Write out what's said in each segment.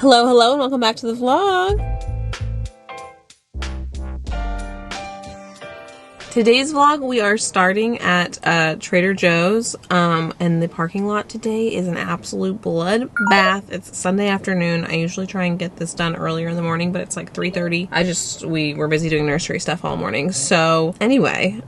Hello, and welcome back to the vlog. Today's vlog, we are starting at Trader Joe's, and the parking lot today is an absolute bloodbath. It's Sunday afternoon. I usually try and get this done earlier in the morning, but it's like 3:30. We were busy doing nursery stuff all morning. So anyway,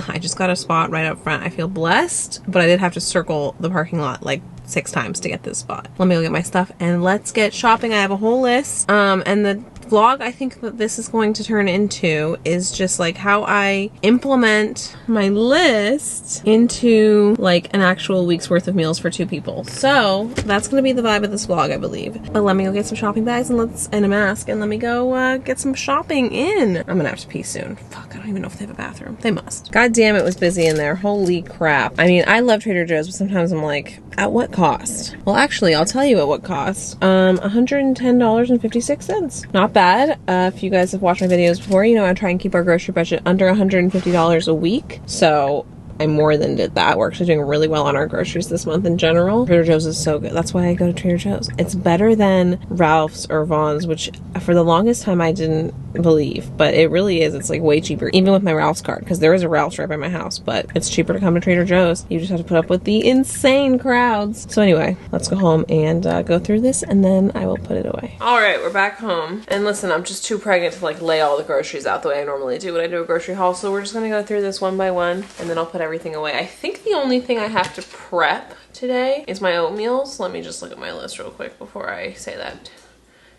I just got a spot right up front. I feel blessed, but I did have to circle the parking lot like 6 times to get this spot. Let me go get my stuff and let's get shopping. I have a whole list, and the vlog I think that this is going to turn into is just like how I implement my list into like an actual week's worth of meals for 2 people. So that's gonna be the vibe of this vlog, I believe. But let me go get some shopping bags and a mask, and let me go get some shopping in. I'm gonna have to pee soon. Fuck, I don't even know if they have a bathroom. They must. God damn, it was busy in there. Holy crap. I mean, I love Trader Joe's, but sometimes I'm like, at what cost? Well, actually, I'll tell you at what cost. $110.56. Not bad. If you guys have watched my videos before, you know I try and keep our grocery budget under $150 a week. So I more than did that. We're actually doing really well on our groceries this month in general. Trader Joe's is so good. That's why I go to Trader Joe's. It's better than Ralph's or Vaughn's, which for the longest time I didn't believe, but it really is. It's like way cheaper, even with my Ralph's card, because there is a Ralph's right by my house, but it's cheaper to come to Trader Joe's. You just have to put up with the insane crowds. So anyway, let's go home and go through this, and then I will put it away. All right, we're back home. And listen, I'm just too pregnant to like lay all the groceries out the way I normally do when I do a grocery haul. So we're just gonna go through this one by one, and then I'll put everything away. I think the only thing I have to prep today is my oatmeals. Let me just look at my list real quick before I say that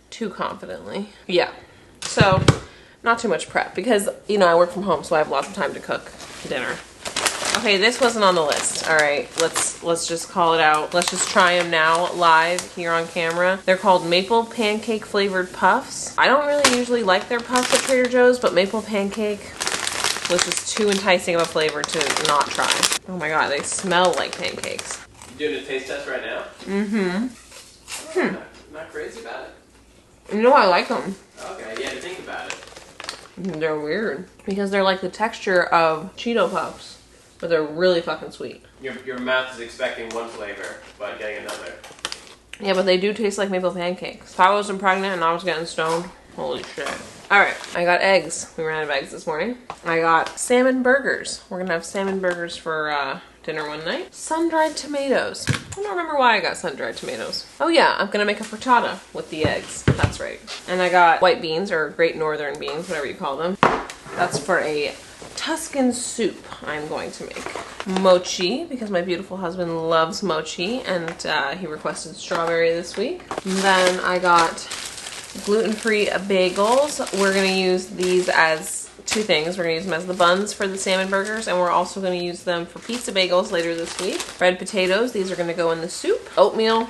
too confidently. Yeah, so not too much prep because, you know, I work from home, so I have lots of time to cook dinner. Okay, this wasn't on the list. All right, let's just call it out. Let's just try them now live here on camera. They're called maple pancake flavored puffs. I don't really usually like their puffs at Trader Joe's, but maple pancake was just too enticing of a flavor to not try. Oh my god, they smell like pancakes. You doing a taste test right now? Mm-hmm. Not crazy about it? You know I like them. Okay, you had to think about it. They're weird because they're like the texture of Cheeto Puffs, but they're really fucking sweet. Your mouth is expecting one flavor, but getting another. Yeah, but they do taste like maple pancakes. If I wasn't pregnant and I was getting stoned, holy shit. Alright, I got eggs. We ran out of eggs this morning. I got salmon burgers. We're gonna have salmon burgers for dinner one night. Sun-dried tomatoes. I don't remember why I got sun-dried tomatoes. Oh yeah, I'm gonna make a frittata with the eggs. That's right. And I got white beans, or Great Northern beans, whatever you call them. That's for a Tuscan soup I'm going to make. Mochi, because my beautiful husband loves mochi, and he requested strawberry this week. And then I got gluten-free bagels. We're gonna use these as 2 things. We're gonna use them as the buns for the salmon burgers, and we're also gonna use them for pizza bagels later this week. Red potatoes, these are gonna go in the soup. Oatmeal.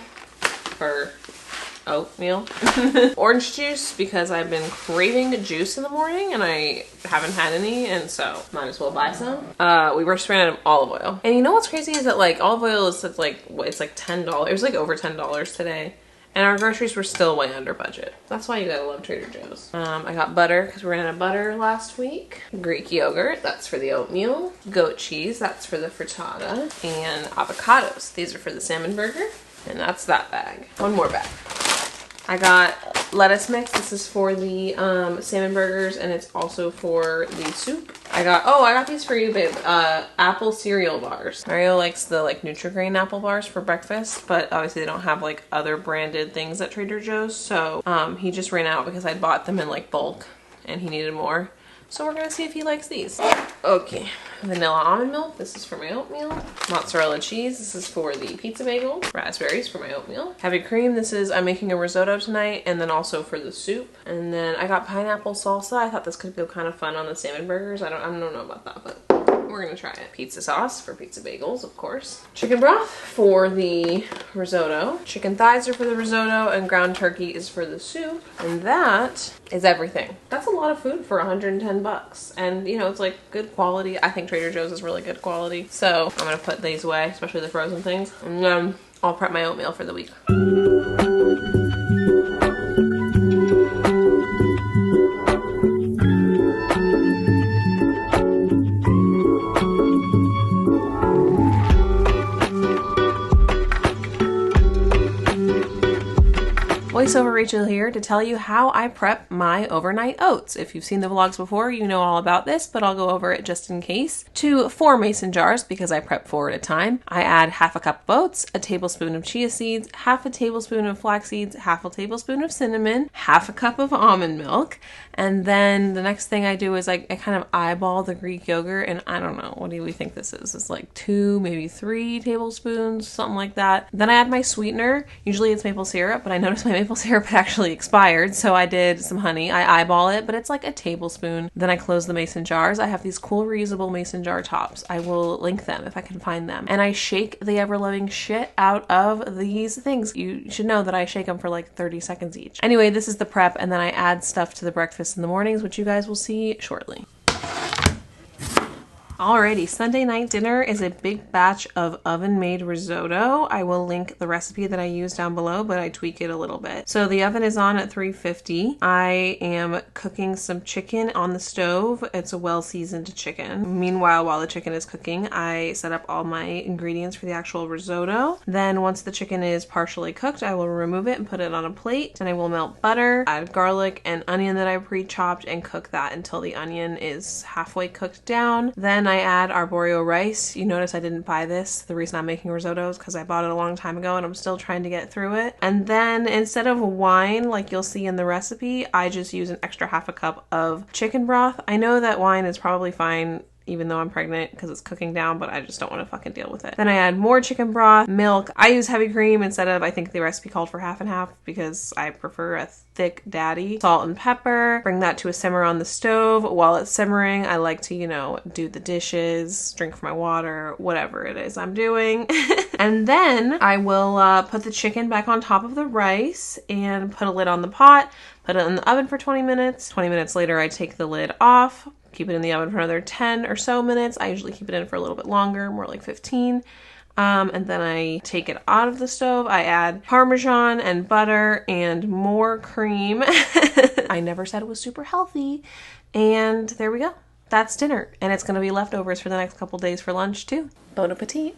Orange juice, because I've been craving juice in the morning and I haven't had any, and so might as well buy some. We just ran out of olive oil. And you know what's crazy is that like olive oil is like, it's like $10. It was like over $10 today. And our groceries were still way under budget. That's why you gotta love Trader Joe's. I got butter, because we ran out of butter last week. Greek yogurt, that's for the oatmeal. Goat cheese, that's for the frittata. And avocados, these are for the salmon burger. And that's that bag. One more bag. I got lettuce mix. This is for the salmon burgers, and it's also for the soup. I got these for you, babe. Apple cereal bars. Mario likes the like Nutri-Grain apple bars for breakfast, but obviously they don't have like other branded things at Trader Joe's, so he just ran out because I bought them in like bulk and he needed more. So we're gonna see if he likes these. Okay, vanilla almond milk, this is for my oatmeal. Mozzarella cheese, this is for the pizza bagel. Raspberries for my oatmeal. Heavy cream, I'm making a risotto tonight, and then also for the soup. And then I got pineapple salsa. I thought this could go kind of fun on the salmon burgers. I don't know about that, but we're gonna try it. Pizza sauce for pizza bagels, of course. Chicken broth for the risotto. Chicken thighs are for the risotto, and ground turkey is for the soup. And that is everything. That's a lot of food for 110 bucks. And you know, it's like good quality. I think Trader Joe's is really good quality. So I'm gonna put these away, especially the frozen things. And then I'll prep my oatmeal for the week. Voiceover Rachel here to tell you how I prep my overnight oats. If you've seen the vlogs before, you know all about this, but I'll go over it just in case. To 4 mason jars, because I prep 4 at a time, I add half a cup of oats, a tablespoon of chia seeds, half a tablespoon of flax seeds, half a tablespoon of cinnamon, half a cup of almond milk, and then the next thing I do is I kind of eyeball the Greek yogurt, and I don't know, what do we think this is? It's like 2, maybe 3 tablespoons, something like that. Then I add my sweetener. Usually it's maple syrup, but I noticed my maple syrup had actually expired, so I did some honey. I eyeball it, but it's like a tablespoon. Then I close the mason jars. I have these cool reusable mason jar tops. I will link them if I can find them. And I shake the ever-loving shit out of these things. You should know that I shake them for like 30 seconds each. Anyway, this is the prep, and then I add stuff to the breakfast in the mornings, which you guys will see shortly. Alrighty, Sunday night dinner is a big batch of oven-made risotto. I will link the recipe that I use down below, but I tweak it a little bit. So the oven is on at 350. I am cooking some chicken on the stove. It's a well-seasoned chicken. Meanwhile, while the chicken is cooking, I set up all my ingredients for the actual risotto. Then once the chicken is partially cooked, I will remove it and put it on a plate. And I will melt butter, add garlic and onion that I pre-chopped, and cook that until the onion is halfway cooked down. Then I add arborio rice. You notice I didn't buy this. The reason I'm making risotto is because I bought it a long time ago and I'm still trying to get through it. And then instead of wine, like you'll see in the recipe, I just use an extra half a cup of chicken broth. I know that wine is probably fine even though I'm pregnant because it's cooking down, but I just don't want to fucking deal with it. Then I add more chicken broth, milk. I use heavy cream instead of, I think the recipe called for half and half because I prefer a thick daddy. Salt and pepper. Bring that to a simmer on the stove. While it's simmering, I like to, you know, do the dishes, drink my water, whatever it is I'm doing. And then I will put the chicken back on top of the rice and put a lid on the pot, put it in the oven for 20 minutes. 20 minutes later, I take the lid off, keep it in the oven for another 10 or so minutes. I usually keep it in for a little bit longer, more like 15. And then I take it out of the stove. I add Parmesan and butter and more cream. I never said it was super healthy. And there we go. That's dinner. And it's going to be leftovers for the next couple days for lunch too. Bon appetit.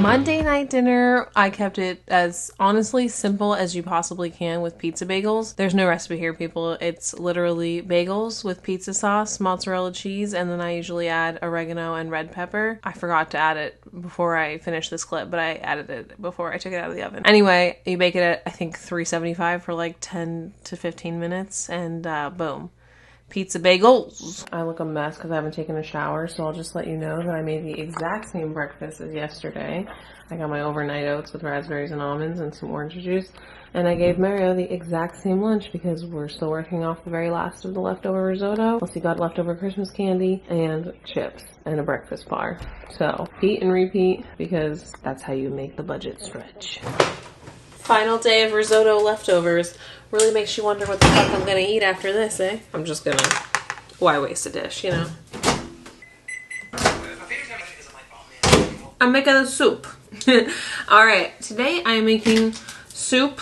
Monday night dinner, I kept it as honestly simple as you possibly can with pizza bagels. There's no recipe here, people. It's literally bagels with pizza sauce, mozzarella cheese, and then I usually add oregano and red pepper. I forgot to add it before I finished this clip, but I added it before I took it out of the oven. Anyway, you bake it at, I think, 375 for like 10 to 15 minutes, and boom. Pizza bagels. I look a mess because I haven't taken a shower, so I'll just let you know that I made the exact same breakfast as yesterday. I got my overnight oats with raspberries and almonds and some orange juice, and I gave Mario the exact same lunch because we're still working off the very last of the leftover risotto. Plus he got leftover Christmas candy and chips and a breakfast bar. So repeat and repeat because that's how you make the budget stretch. Final day of risotto leftovers. Really makes you wonder what the fuck I'm gonna eat after this, eh? I'm just gonna... Why waste a dish, you know? I'm making a soup. Alright, today I'm making soup,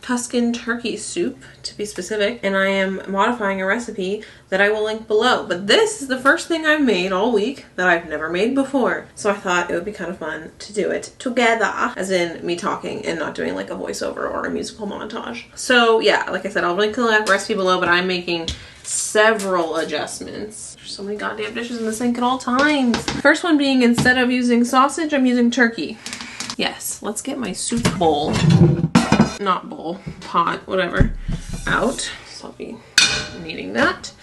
Tuscan turkey soup, to be specific, and I am modifying a recipe that I will link below. But this is the first thing I've made all week that I've never made before. So I thought it would be kind of fun to do it together, as in me talking and not doing like a voiceover or a musical montage. So yeah, like I said, I'll link the recipe below, but I'm making several adjustments. There's so many goddamn dishes in the sink at all times. First one being, instead of using sausage, I'm using turkey. Yes, let's get my soup bowl. Not bowl, pot, whatever, out. So I'll be needing that.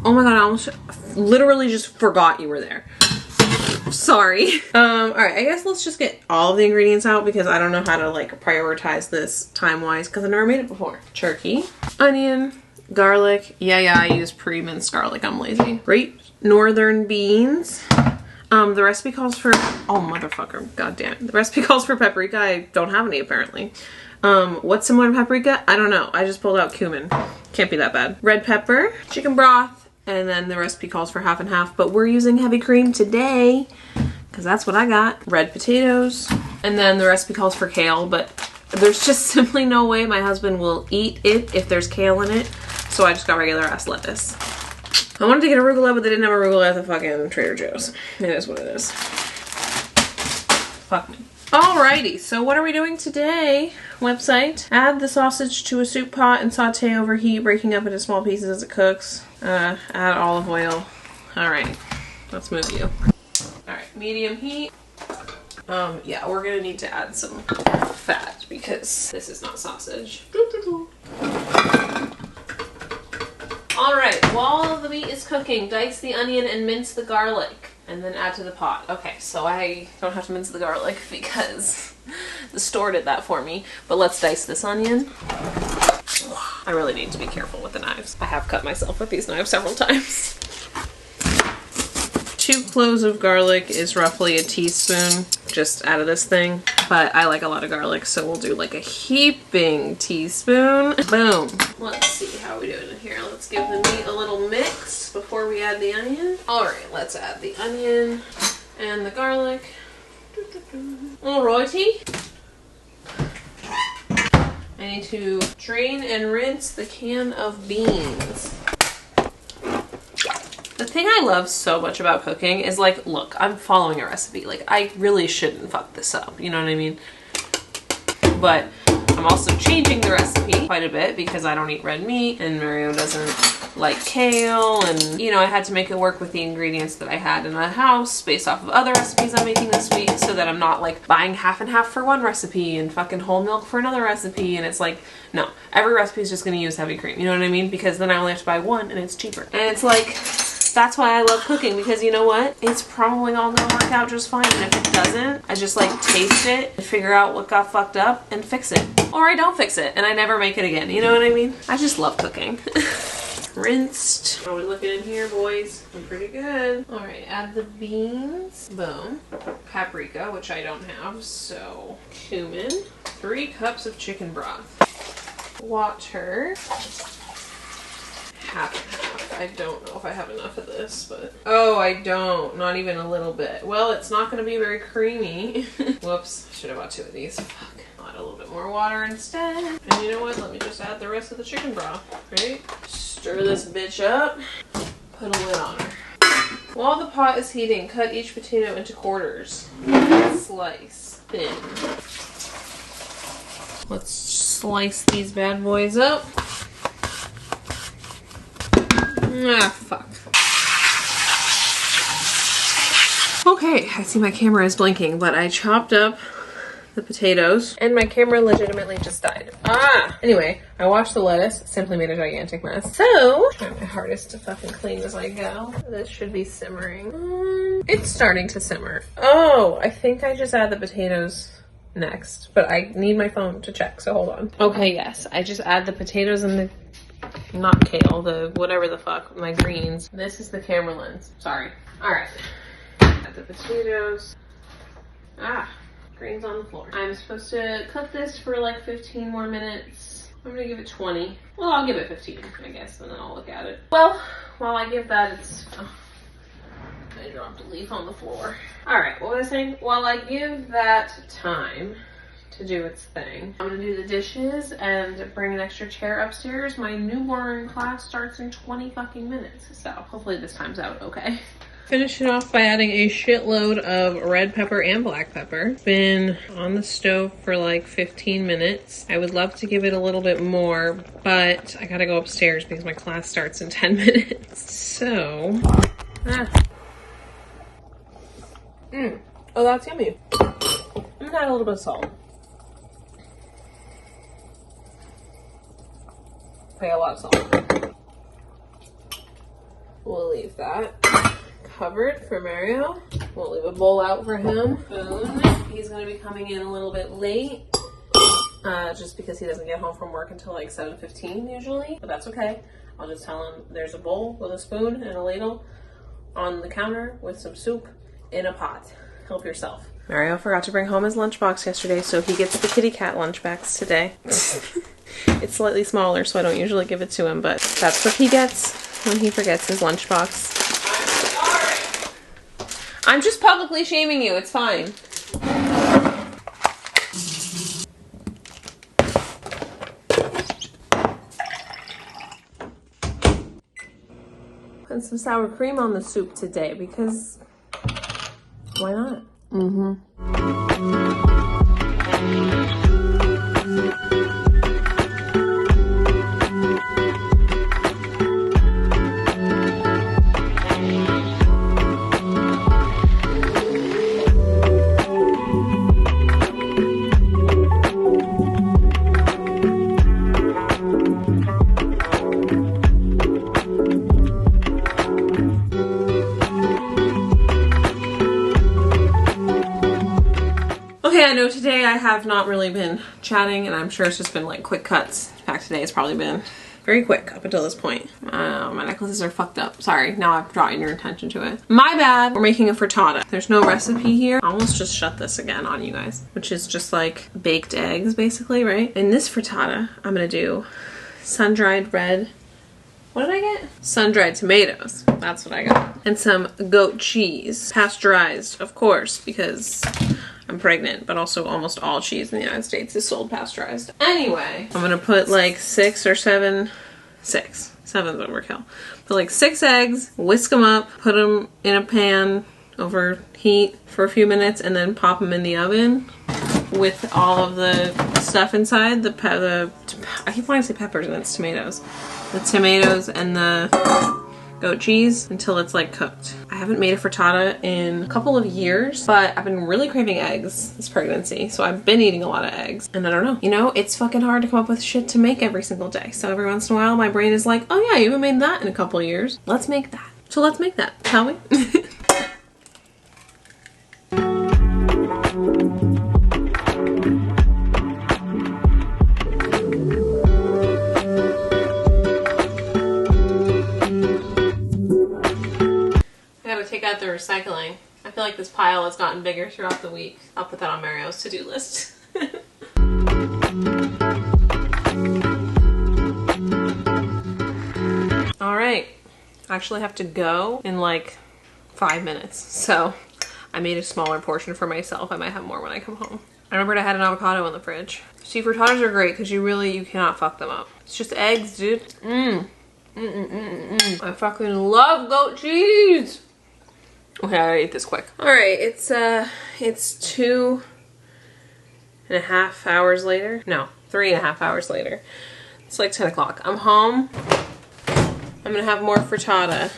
Oh my god, I almost literally just forgot you were there. Sorry. Alright, I guess let's just get all of the ingredients out because I don't know how to like prioritize this time-wise because I've never made it before. Turkey, onion, garlic. Yeah, I use pre-minced garlic, I'm lazy. Great northern beans. The recipe calls for, oh motherfucker, god damn it. The recipe calls for paprika. I don't have any apparently. What's similar to paprika? I don't know. I just pulled out cumin. Can't be that bad. Red pepper, chicken broth, And then the recipe calls for half and half, but we're using heavy cream today because that's what I got. Red potatoes. And then the recipe calls for kale, but there's just simply no way my husband will eat it if there's kale in it. So I just got regular ass lettuce. I wanted to get arugula, but they didn't have arugula at the fucking Trader Joe's. It is what it is. Fuck me. Alrighty, so what are we doing today? Website. Add the sausage to a soup pot and saute over heat, breaking up into small pieces as it cooks. Add olive oil. Alright, let's move you. Alright, medium heat. Yeah, we're gonna need to add some fat because this is not sausage. Alright, while the meat is cooking, dice the onion and mince the garlic. And then add to the pot. Okay, so I don't have to mince the garlic because the store did that for me. But let's dice this onion. I really need to be careful with the knives. I have cut myself with these knives several times. 2 cloves of garlic is roughly a teaspoon just out of this thing. But I like a lot of garlic, so we'll do like a heaping teaspoon. Boom. Let's see how we doing in here. Let's give the meat a little mix before we add the onion. All right, let's add the onion and the garlic. Alrighty. I need to drain and rinse the can of beans. The thing I love so much about cooking is like, look, I'm following a recipe. Like, I really shouldn't fuck this up. You know what I mean? But I'm also changing the recipe quite a bit because I don't eat red meat and Mario doesn't like kale. And, you know, I had to make it work with the ingredients that I had in the house based off of other recipes I'm making this week so that I'm not like buying half and half for one recipe and fucking whole milk for another recipe. And it's like, no, every recipe is just going to use heavy cream. You know what I mean? Because then I only have to buy one and it's cheaper. And it's like, that's why I love cooking, because you know what? It's probably all gonna work out just fine. And if it doesn't, I just like taste it and figure out what got fucked up and fix it. Or I don't fix it and I never make it again. You know what I mean? I just love cooking. Rinsed. How are we looking in here, boys? I'm pretty good. All right, add the beans. Boom. Paprika, which I don't have, so cumin. 3 cups of chicken broth. Water. Half and half. I don't know if I have enough of this, but... Oh, I don't. Not even a little bit. Well, it's not going to be very creamy. Whoops. I should have bought 2 of these. Fuck. I'll add a little bit more water instead. And you know what? Let me just add the rest of the chicken broth, right? Stir this bitch up. Put a lid on her. While the pot is heating, cut each potato into quarters. Slice thin. Let's slice these bad boys up. Ah, fuck. Okay, I see my camera is blinking, but I chopped up the potatoes and my camera legitimately just died. Ah! Anyway, I washed the lettuce, simply made a gigantic mess. So, trying my hardest to fucking clean as I go. This should be simmering. It's starting to simmer. Oh, I think I just add the potatoes next, but I need my phone to check, so hold on. Okay, yes, I just add the potatoes and the not kale, the whatever the fuck, my greens. This is the camera lens. Sorry. Alright. Add the potatoes. Ah, greens on the floor. I'm supposed to cook this for like 15 more minutes. I'm gonna give it 20. Well, I'll give it 15, I guess, and then I'll look at it. Well, while I give that, it's... Oh, I dropped a leaf on the floor. Alright, what was I saying? While I give that time to do its thing, I'm gonna do the dishes and bring an extra chair upstairs. My newborn class starts in 20 fucking minutes, so hopefully this time's out okay. Finish it off by adding a shitload of red pepper and black pepper. Been on the stove for like 15 minutes. I would love to give it a little bit more, but I gotta go upstairs because my class starts in 10 minutes. So, Oh, that's yummy. I'm gonna add a little bit of salt. Okay, a lot of salt. We'll leave that covered for Mario. We'll leave a bowl out for him. Boom. He's gonna be coming in a little bit late, just because he doesn't get home from work until like 7:15 usually, but that's okay. I'll just tell him there's a bowl with a spoon and a ladle on the counter with some soup in a pot. Help yourself. Mario forgot to bring home his lunchbox yesterday, so he gets the kitty cat lunchbox today. It's slightly smaller, so I don't usually give it to him, but that's what he gets. when he forgets his lunchbox. I'm sorry. I'm just publicly shaming you. It's fine. Put some sour cream on the soup today because why not? Mm-hmm. Okay, I know today I have not really been chatting, and I'm sure it's just been like quick cuts. In fact, today has probably been very quick up until this point. My necklaces are fucked up. Sorry, now I've drawn your attention to it. My bad. We're making a frittata. There's no recipe here. I almost just shut this again on you guys, which is just like baked eggs basically, right? In this frittata, I'm gonna do sun-dried red. What did I get? Sun-dried tomatoes. That's what I got. And some goat cheese. Pasteurized, of course, because I'm pregnant, but also almost all cheese in the United States is sold pasteurized. Anyway, I'm gonna put like 6 or 7, 6. 7's overkill. Put like 6 eggs, whisk them up, put them in a pan over heat for a few minutes, and then pop them in the oven with all of the stuff inside. I keep wanting to say peppers and it's tomatoes. The tomatoes and the goat cheese until it's like cooked. I haven't made a frittata in a couple of years, but I've been really craving eggs this pregnancy, so I've been eating a lot of eggs. And I don't know, you know, it's fucking hard to come up with shit to make every single day. So every once in a while, my brain is like, oh yeah, you haven't made that in a couple of years. Let's make that. So let's make that, shall we? Take out the recycling. I feel like this pile has gotten bigger throughout the week. I'll put that on Mario's to-do list. All right, I actually have to go in like 5 minutes, so I made a smaller portion for myself. I might have more when I come home. I remembered I had an avocado in the fridge. See, frittatas are great because you cannot fuck them up. It's just eggs, dude. I fucking love goat cheese. Okay, I gotta eat this quick. All right, it's 2.5 hours later. No, 3.5 hours later. It's like 10 o'clock. I'm home. I'm gonna have more frittata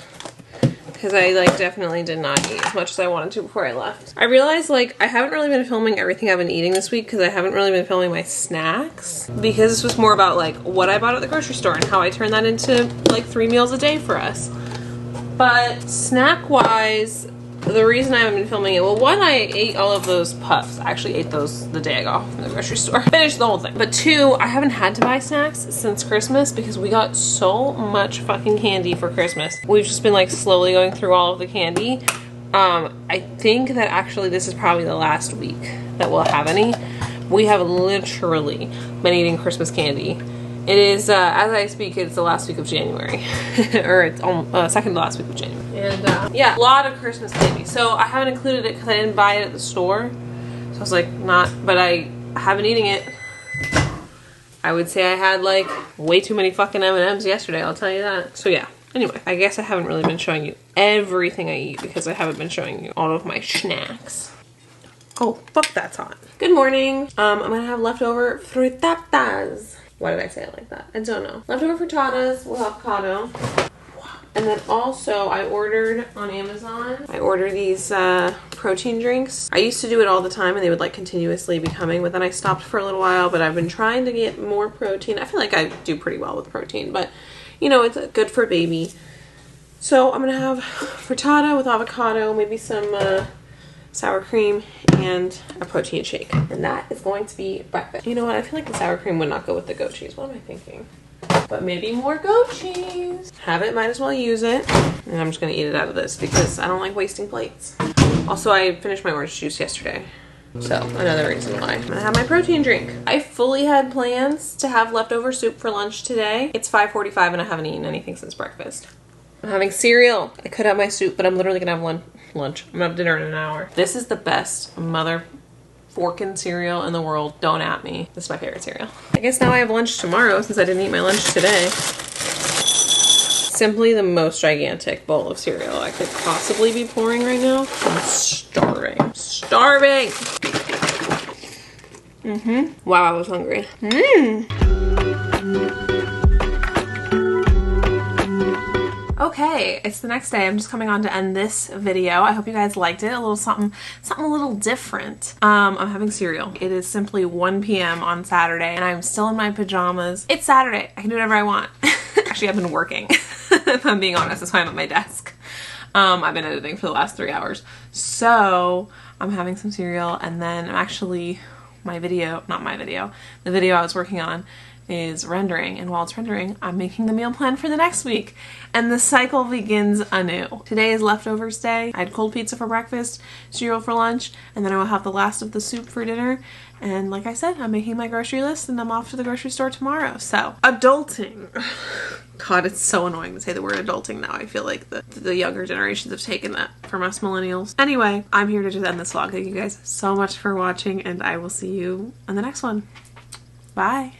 because I like definitely did not eat as much as I wanted to before I left. I realized like I haven't really been filming everything I've been eating this week because I haven't really been filming my snacks because this was more about like what I bought at the grocery store and how I turn that into like 3 meals a day for us. But snack-wise, the reason I haven't been filming it, well, one, I ate all of those puffs. I actually ate those the day I got home from the grocery store. Finished the whole thing. But 2, I haven't had to buy snacks since Christmas because we got so much fucking candy for Christmas. We've just been like slowly going through all of the candy. I think that actually this is probably the last week that we'll have any. We have literally been eating Christmas candy. It is, as I speak, it's the last week of January. Or it's second to last week of January. And yeah, a lot of Christmas candy. So I haven't included it because I didn't buy it at the store. So I was like, but I have been eating it. I would say I had like way too many fucking M&Ms yesterday, I'll tell you that. So yeah, anyway, I guess I haven't really been showing you everything I eat because I haven't been showing you all of my snacks. Oh, fuck, that's hot. Good morning. I'm gonna have leftover frittatas. Why did I say it like that? I don't know. Leftover frittatas with avocado. And then also I ordered on Amazon, I ordered these protein drinks. I used to do it all the time and they would like continuously be coming, but then I stopped for a little while, but I've been trying to get more protein. I feel like I do pretty well with protein, but you know, it's good for baby. So I'm gonna have frittata with avocado, maybe some sour cream, and a protein shake. And that is going to be breakfast. You know what? I feel like the sour cream would not go with the goat cheese. What am I thinking? But maybe more goat cheese. Have it, might as well use it. And I'm just gonna eat it out of this because I don't like wasting plates. Also, I finished my orange juice yesterday. So, another reason why. I'm gonna have my protein drink. I fully had plans to have leftover soup for lunch today. It's 5:45 and I haven't eaten anything since breakfast. I'm having cereal. I could have my soup, but I'm literally gonna have lunch. I'm gonna have dinner in an hour. This is the best mother forkin cereal in the world. Don't at me. This is my favorite cereal. I guess now I have lunch tomorrow since I didn't eat my lunch today. Simply the most gigantic bowl of cereal I could possibly be pouring right now. I'm starving. Starving! Wow, I was hungry. Okay, it's the next day. I'm just coming on to end this video. I hope you guys liked it. A little something a little different. I'm having cereal. It is simply 1 p.m. on Saturday and I'm still in my pajamas. It's Saturday. I can do whatever I want. Actually, I've been working. If I'm being honest, that's why I'm at my desk. I've been editing for the last 3 hours. So I'm having some cereal and then I'm actually, the video I was working on is rendering, and while it's rendering, I'm making the meal plan for the next week, and the cycle begins anew. Today is leftovers day. I had cold pizza for breakfast, cereal for lunch, and then I will have the last of the soup for dinner, and like I said, I'm making my grocery list, and I'm off to the grocery store tomorrow. So, adulting. God, it's so annoying to say the word adulting now. I feel like the younger generations have taken that from us millennials. Anyway, I'm here to just end this vlog. Thank you guys so much for watching, and I will see you on the next one. Bye.